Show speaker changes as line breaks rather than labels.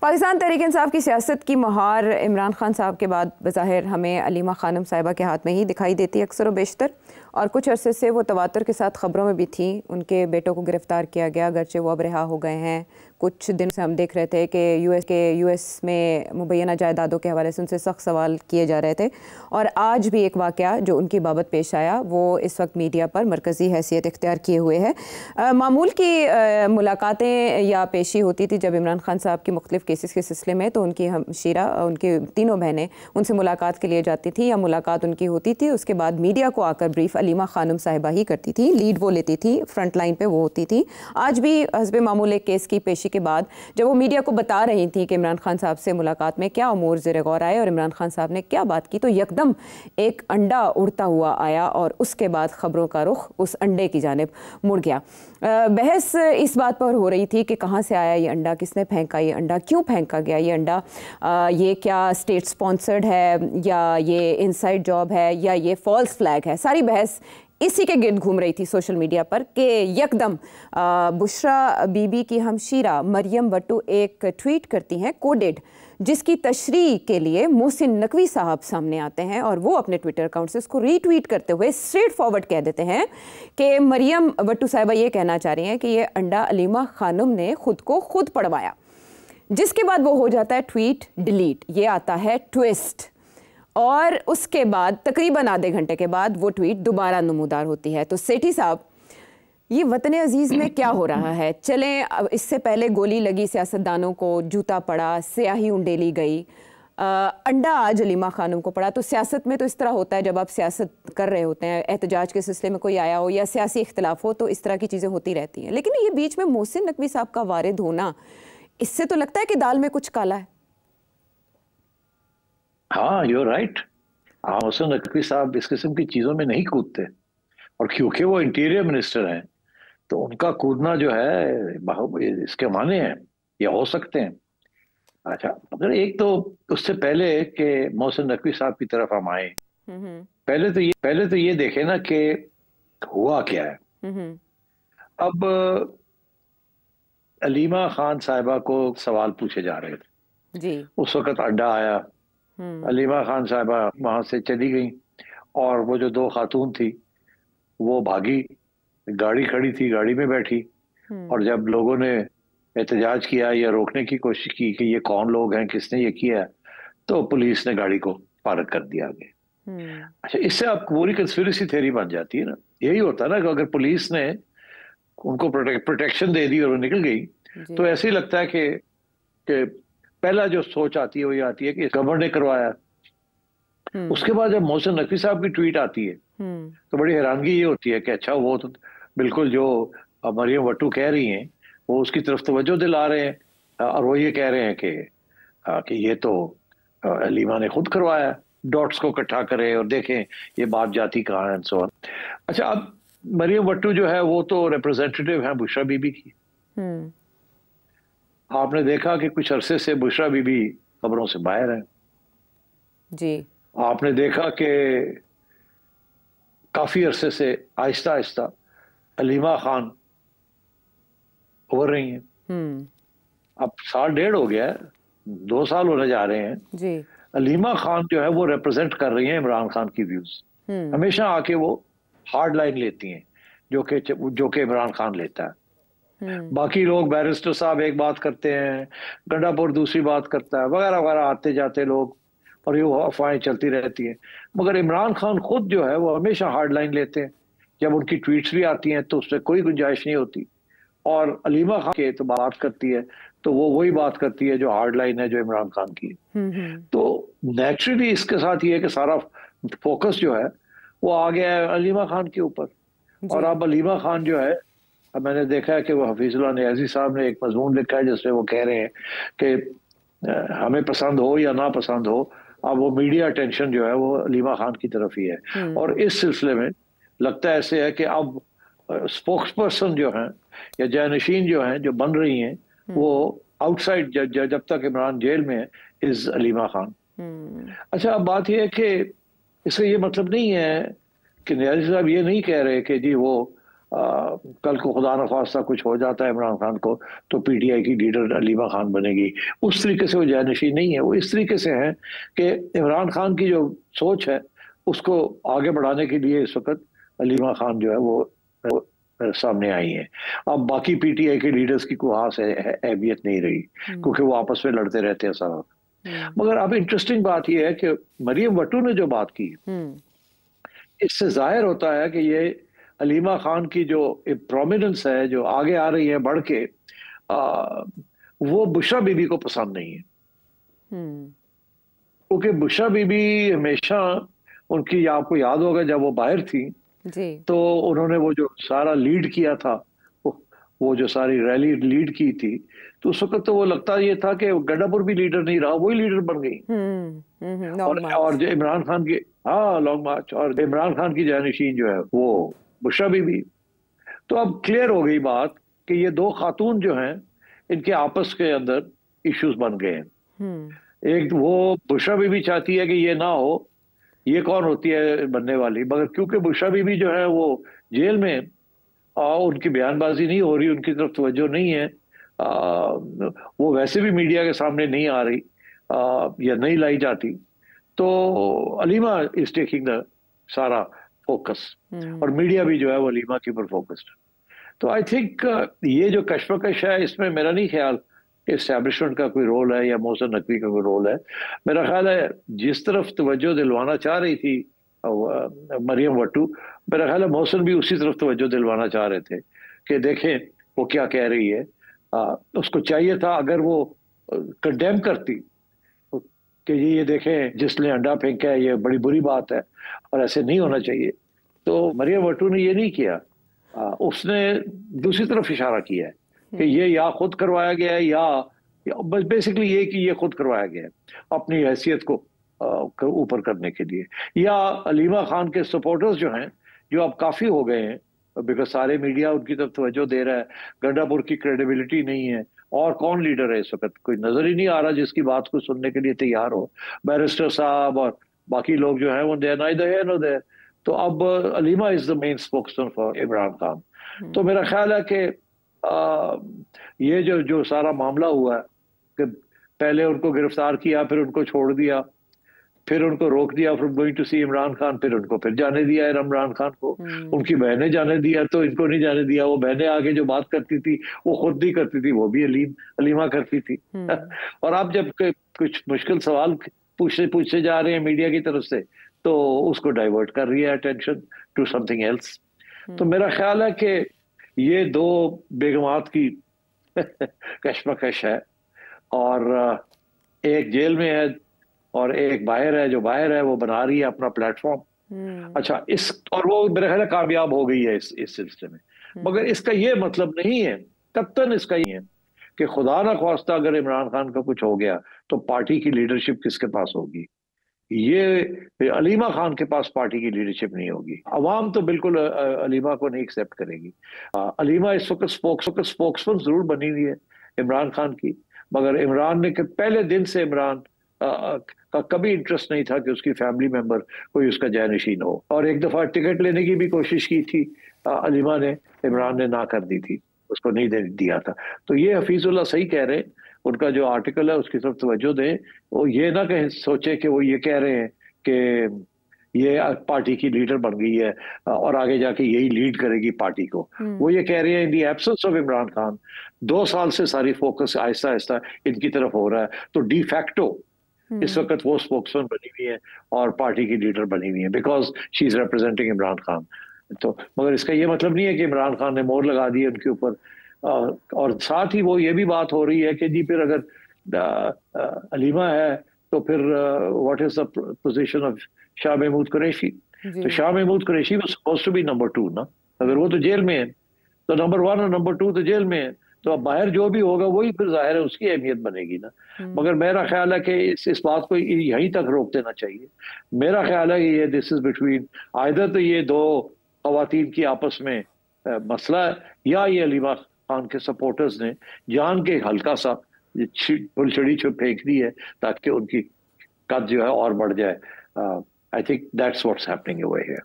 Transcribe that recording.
पाकिस्तान तहरीक-ए-इंसाफ की सियासत की मुहार इमरान खान साहब के बाद बज़ाहिर हमें अलीमा खानम साहिबा के हाथ में ही दिखाई देती है अक्सर व बेशतर, और कुछ अरसे से वो तवातुर के साथ ख़बरों में भी थी। उनके बेटों को गिरफ़्तार किया गया, अगरचे वो अब रिहा हो गए हैं। कुछ दिन से हम देख रहे थे कि यूएस में मुबैना जायदादों के हवाले से उनसे सख्त सवाल किए जा रहे थे, और आज भी एक वाक़या जो उनकी बाबत पेश आया वो इस वक्त मीडिया पर मरकज़ी हैसियत इख्तियार किए हुए है। मामूल की मुलाकातें या पेशी होती थी जब इमरान खान साहब की मुख्तलिफ़ केसेस के सिलसिले में, तो उनकी हमशीरा, उनकी तीनों बहनें उनसे मुलाकात के लिए जाती थी या मुलाकात उनकी होती थी। उसके बाद मीडिया को आकर ब्रीफ अलीमा खानम साहिबा ही करती थी, लीड वो लेती थी, फ्रंट लाइन पे वो होती थी। आज भी हस्बे मामूल एक केस की पेशी के बाद जब वो मीडिया को बता रही थी कि इमरान खान साहब से मुलाकात में क्या अमूर ज़ेर गौर आए और इमरान खान साहब ने क्या बात की, तो यकदम एक अंडा उड़ता हुआ आया और उसके बाद ख़बरों का रुख उस अंडे की जानिब मुड़ गया। बहस इस बात पर हो रही थी कि कहाँ से आया ये अंडा, किसने फेंका ये अंडा, क्यों फेंका गया ये अंडा, ये क्या स्टेट स्पॉन्सर्ड है या ये इनसाइड जॉब है या ये फॉल्स फ्लैग है। सारी बहस इसी के गिर्द घूम रही थी सोशल मीडिया पर कि यकदम बुशरा बीबी की हमशीरा मरियम वट्टू एक ट्वीट करती हैं कोडेड, जिसकी तशरीह के लिए मोहसिन नकवी साहब सामने आते हैं और वो अपने ट्विटर अकाउंट से उसको रीट्वीट करते हुए स्ट्रेट फॉरवर्ड कह देते हैं कि मरियम वट्टू साहिबा ये कहना चाह रही हैं कि ये अंडा अलीमा खानम ने खुद को खुद पड़वाया। जिसके बाद वो हो जाता है ट्वीट डिलीट, ये आता है ट्विस्ट, और उसके बाद तकरीबन आधे घंटे के बाद वो ट्वीट दोबारा नमूदार होती है। तो सेठी साहब, ये वतन अजीज़ में क्या हो रहा है? चलें, अब इससे पहले गोली लगी सियासतदानों को, जूता पड़ा, स्याही उंडेली गई, अंडा आज अलीमा खानम को पड़ा। तो सियासत में तो इस तरह होता है, जब आप सियासत कर रहे होते हैं, एहतजाज के सिलसिले में कोई आया हो या सियासी इख्तिलाफ हो, तो इस तरह की चीज़ें होती रहती हैं। लेकिन ये बीच में मोहसिन नकवी साहब का वारिद होना, इससे तो लगता है कि दाल में कुछ काला है।
हाँ, यू राइट। मोहसिन नकवी साहब इस किस्म की चीजों में नहीं कूदते, और क्योंकि वो इंटीरियर मिनिस्टर हैं तो उनका कूदना जो है इसके माने हैं, ये हो सकते हैं। अच्छा, अगर एक तो उससे पहले कि मोहसिन नकवी साहब की तरफ हम आए, पहले तो ये देखे ना कि हुआ क्या है। अब अलीमा खान साहिबा को सवाल पूछे जा रहे थे जी। उस वक्त अड्डा आया, अलीमा खान साहिबा वहां से चली गई और वो जो दो खातून थी वो भागी, गाड़ी खड़ी थी, गाड़ी में बैठी, और जब लोगों ने एहतजाज किया या रोकने की कोशिश की कि ये कौन लोग हैं, किसने ये किया, तो पुलिस ने गाड़ी को पार्क कर दिया आगे। अच्छा, इससे आप पूरी कंस्पिरेसी थ्योरी बन जाती है ना। यही होता है ना कि अगर पुलिस ने उनको प्रोटेक्शन दे दी और वो निकल गई, तो ऐसे ही लगता है कि पहला जो सोच आती है वो ये आती है कि गवर्नर ने करवाया। उसके बाद जब मोहसिन नकवी साहब की ट्वीट आती है तो बड़ी हैरानगी ये होती है कि अच्छा, वो तो बिल्कुल जो मरियम वट्टू कह रही हैं वो उसकी तरफ तवज्जो दिला रहे हैं, और वो ये कह रहे हैं कि ये तो अलीमा ने खुद करवाया। डॉट्स को इकट्ठा करें और देखें ये बात जाती कहाँ है, सो। अच्छा, अब मरियम वट्टू जो है वो तो रिप्रेजेंटेटिव है बुशरा बीबी की। आपने देखा कि कुछ अरसे से बुशरा बीबी खबरों से बाहर है जी। आपने देखा कि काफी अरसे से आहिस्ता आहिस्ता अलीमा खान उभर रही हैं। अब 1.5 साल हो गया है, 2 साल होने जा रहे हैं जी। अलीमा खान जो है वो रिप्रेजेंट कर रही हैं इमरान खान की व्यूज। हमेशा आके वो हार्ड लाइन लेती हैं जो कि इमरान खान लेता है। बाकी लोग, बैरिस्टर साहब एक बात करते हैं, गंडापुर दूसरी बात करता है, वगैरह वगैरह, आते जाते लोग, और ये अफवाहें चलती रहती हैं। मगर इमरान खान खुद जो है वो हमेशा हार्ड लाइन लेते हैं। जब उनकी ट्वीट्स भी आती हैं तो उसमें कोई गुंजाइश नहीं होती, और अलीमा खान के तो बात करती है तो वो वही बात करती है जो हार्ड लाइन है, जो इमरान खान की है। तो नेचुरली इसके साथ ये है कि सारा फोकस जो है वो आ गया है अलीमा खान के ऊपर। और अब अलीमा खान जो है, अब मैंने देखा है कि वो हफीजुल्लाह नियाज़ी साहब ने एक मजमून लिखा है जिसमें वो कह रहे हैं कि हमें पसंद हो या ना पसंद हो, अब वो मीडिया अटेंशन जो है वो अलीमा खान की तरफ ही है। और इस सिलसिले में लगता है ऐसे है कि अब स्पोक्स पर्सन जो हैं या जानशीन जो हैं, जो बन रही हैं, वो आउटसाइड जब तक इमरान जेल में है, इज अलीमा खान। अच्छा, अब बात यह है कि इससे ये मतलब नहीं है कि नियाज़ी साहब ये नहीं कह रहे कि जी वो कल को खुदा न खास्ता कुछ हो जाता है इमरान खान को तो पीटीआई की लीडर अलीमा खान बनेगी, उस तरीके से वो जानशीन नहीं है। वो इस तरीके से है कि इमरान खान की जो सोच है उसको आगे बढ़ाने के लिए इस वक्त अलीमा खान जो है वो सामने आई है। अब बाकी पीटीआई के लीडर्स की कोई खास अहमियत नहीं रही क्योंकि वो आपस में लड़ते रहते हैं सारा। मगर अब इंटरेस्टिंग बात यह है कि मरियम भट्टू ने जो बात की इससे जाहिर होता है कि ये अलीमा खान की जो प्रोमिनेंस है जो आगे आ रही है बढ़ के, वो बुशरा बीबी को पसंद नहीं है। क्योंकि बुशरा बीबी हमेशा उनकी, आपको याद होगा जब वो बाहर थी जी, तो उन्होंने वो जो सारा लीड किया था, वो जो सारी रैली लीड की थी, तो उस वक्त तो वो लगता ये था कि गड्ढापुर भी लीडर नहीं रहा, वही लीडर बन गई। और जो इमरान खान की, हाँ लॉन्ग मार्च, और इमरान खान की जानशीन जो है वो बुशरा बीबी। तो अब क्लियर हो गई बात कि ये दो खातून जो हैं इनके आपस के अंदर इश्यूज बन गए हैं। एक वो बुशरा बीबी चाहती है कि ये ना हो, ये कौन होती है बनने वाली, मगर क्योंकि बुशरा बीबी जो है वो जेल में, उनकी बयानबाजी नहीं हो रही, उनकी तरफ तवज्जो नहीं है, वो वैसे भी मीडिया के सामने नहीं आ रही या नहीं लाई जाती, तो अलीमा इज टेकिंग द सारा फोकस और मीडिया भी जो है वो अलीमा के ऊपर फोकस्ड। तो आई थिंक ये जो कशमकश है इसमें मेरा नहीं ख्याल एस्टैब्लिशमेंट का कोई रोल है या मोहसिन नकवी का कोई रोल है। मेरा ख्याल है जिस तरफ तवज्जो दिलवाना चाह रही थी मरियम भट्टू, मेरा ख्याल है मोहसिन भी उसी तरफ तवज्जो दिलवाना चाह रहे थे कि देखें वो क्या कह रही है। उसको चाहिए था अगर वो कंडेम करती कि ये देखें जिसने अंडा फेंका है ये बड़ी बुरी बात है और ऐसे नहीं होना चाहिए, तो मरियम भट्टू ने ये नहीं किया। उसने दूसरी तरफ इशारा किया है कि ये या खुद करवाया गया है या बस बेसिकली ये कि ये खुद करवाया गया है अपनी हैसियत को ऊपर करने के लिए। या अलीमा खान के सपोर्टर्स जो हैं, जो अब काफी हो गए हैं बिकॉज सारे मीडिया उनकी तरफ तवज्जो दे रहा है, गड्ढापुर की क्रेडिबिलिटी नहीं है, और कौन लीडर है इस वक्त, कोई नजर ही नहीं आ रहा जिसकी बात को सुनने के लिए तैयार हो। बैरिस्टर साहब और बाकी लोग जो हैं वो नाइदर हियर नॉर देयर। तो अब Aleema is the main spokesman for Imran Khan. तो मेरा ख्याल है कि ये जो सारा मामला हुआ है कि पहले उनको गिरफ्तार किया, फिर उनको छोड़ दिया, फिर उनको रोक दिया फ्रॉम गोइंग टू सी इमरान खान, फिर उनको फिर जाने दिया है इमरान खान को, उनकी बहनें जाने दिया तो इनको नहीं जाने दिया। वो बहनें आगे जो बात करती थी वो खुद नहीं करती थी, वो भी अलीमा करती थी। और आप जब कुछ मुश्किल सवाल पूछे जा रहे हैं मीडिया की तरफ से तो उसको डाइवर्ट कर रही है अटेंशन टू समथिंग एल्स। तो मेरा ख्याल है कि ये दो बेगमात की कशमकश है, और एक जेल में है और एक बाहर है, जो बाहर है वो बना रही है अपना प्लेटफॉर्म। अच्छा, और वो मेरा ख्याल है कामयाब हो गई है इस सिलसिले में। मगर इसका ये मतलब नहीं है, कत्तन इसका ये है कि खुदा ना ख्वास्ता अगर इमरान खान का कुछ हो गया तो पार्टी की लीडरशिप किसके पास होगी? ये अलीमा खान के पास पार्टी की लीडरशिप नहीं होगी। अवाम तो बिल्कुल अलीमा को नहीं एक्सेप्ट करेगी। अलीमा इस वक्त स्पोक्समैन जरूर बनी हुई है इमरान खान की, मगर इमरान ने के पहले दिन से इमरान का कभी इंटरेस्ट नहीं था कि उसकी फैमिली मेंबर कोई उसका जानशीन हो। और एक दफा टिकट लेने की भी कोशिश की थी अलीमा ने, इमरान ने ना कर दी थी, उसको नहीं दिया था। तो ये हफीजुल्लाह सही कह रहे हैं, उनका जो आर्टिकल है उसकी तरफ तवज्जो दें। वो ये ना कहें सोचे कि वो ये कह रहे हैं कि ये पार्टी की लीडर बन गई है और आगे जाके यही लीड करेगी पार्टी को। वो ये कह रहे हैं in the absence of Imran Khan 2 साल से सारी फोकस आहिस्ता आहिस्ता इनकी तरफ हो रहा है, तो डी फैक्टो इस वक्त वो स्पोक्समैन बनी हुई है और पार्टी की लीडर बनी हुई है because she is representing Imran Khan. तो मगर इसका ये मतलब नहीं है कि इमरान खान ने मोहर लगा दी है उनके ऊपर। और साथ ही वो ये भी बात हो रही है कि जी फिर अगर अलीमा है तो फिर what is the position of Shah Mahmood Qureshi? तो Shah Mahmood Qureshi was supposed to be number 2 ना, अगर वो तो जेल में है तो नंबर 1 और नंबर 2 तो जेल में है, तो अब बाहर जो भी होगा वही फिर जाहिर है उसकी अहमियत बनेगी ना। मगर मेरा ख्याल है कि इस बात को यहीं तक रोक देना चाहिए। मेरा ख्याल है कि ये दिस इज बिटवीन आइदर तो ये दो खवातीन की आपस में मसला है, या ये अलीमा खान के सपोर्टर्स ने जान के हल्का सा फुलछड़ी फेंक दी है ताकि उनकी कद जो है और बढ़ जाए। I think that's what's happening over here.